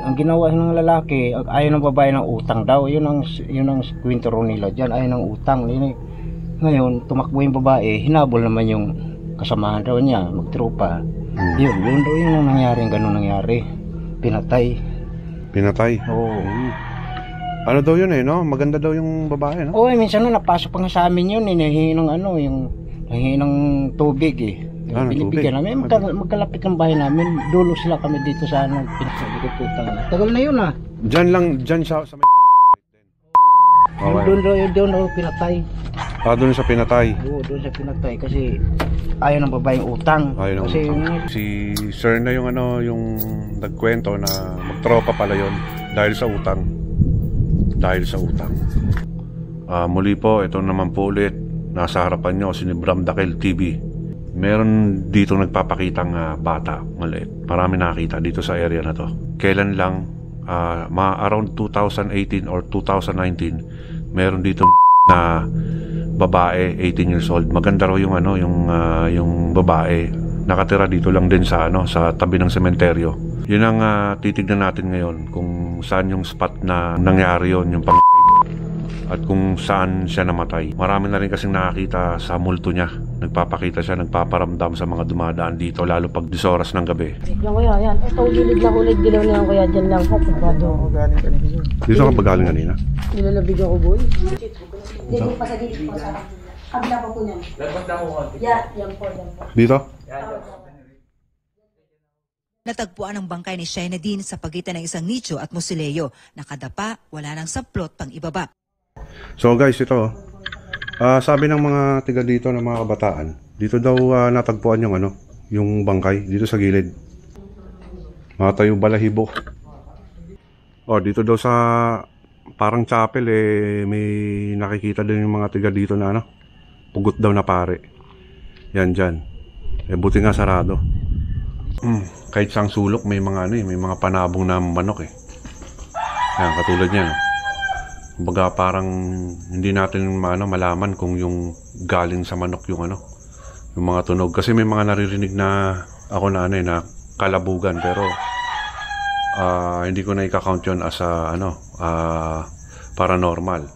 ang ginawa ng lalaki, ayaw ng babae ng utang daw. Yun ang kwento nila dyan, ayaw ng utang. Ngayon, tumakbo yung babae, hinabol naman yung kasamahan daw niya, magtropa. Yun daw yung nangyari, ganun nangyari. Pinatay. Pinatay? Oo. Ano daw yun no? Maganda daw yung babae, no? Oo, minsan napasok pa nga sa amin yun, nahihingi ng nahihingi ng tubig binibigyan namin, magkalapit ng bahay namin, dulo sila kami dito sa pinagsalikot-putang. Tagal na yun Dyan siya sa may pansyon. Doon daw pinatay. Doon sa pinatay? Oo, doon sa pinatay kasi ayaw ng babaeng utang. Ayaw ng utang. Si sir na yung yung nagkwento na magtropa pala yon dahil sa utang. Muli po, ito naman po ulit, nasa harapan nyo si Bram Dakel TV. Meron dito nagpapakitang bata maliit. Marami nakita dito sa area na to. Kailan lang, around 2018 or 2019, meron dito na babae, 18 years old. Maganda raw yung yung babae. Nakatira dito lang din sa sa tabi ng sementeryo. Yun ang titignan natin ngayon kung saan yung spot na nangyari yon, yung at kung saan siya namatay. Marami na rin kasing nakakita sa multo niya. Nagpapakita siya, nagpaparamdam sa mga dumadaan dito, lalo pag 10 oras ng gabi. Yan kuya, yan. Ito, gilid lang ulit, dilaw na yan kuya, dyan lang. Sigurado ako galing kanina. Dito ka ba galing kanina? Nilalabig ako boy. Dito pa sa gilid po sa kabila po niyan. Lagpas na ko. Yan po. Dito? Natagpuan ang bangkay ni Shaina Dean sa pagitan ng isang nicho at musileo. Nakadapa, wala nang saplot pang ibaba. So guys, ito sabi ng mga tiga dito ng mga kabataan, dito daw natagpuan yung yung bangkay dito sa gilid. Matayo balahibo. Dito daw sa parang chapel may nakikita din yung mga tiga dito na pugot daw na pare. Yan dyan. Buti nga sarado. Kahit sang sulok may mga may mga panabong na manok Yan, katulad niyan. Kumbaga parang hindi natin malaman kung yung galing sa manok yung yung mga tunog. Kasi may mga naririnig na ako na na kalabugan, pero hindi ko na i-count yun as paranormal.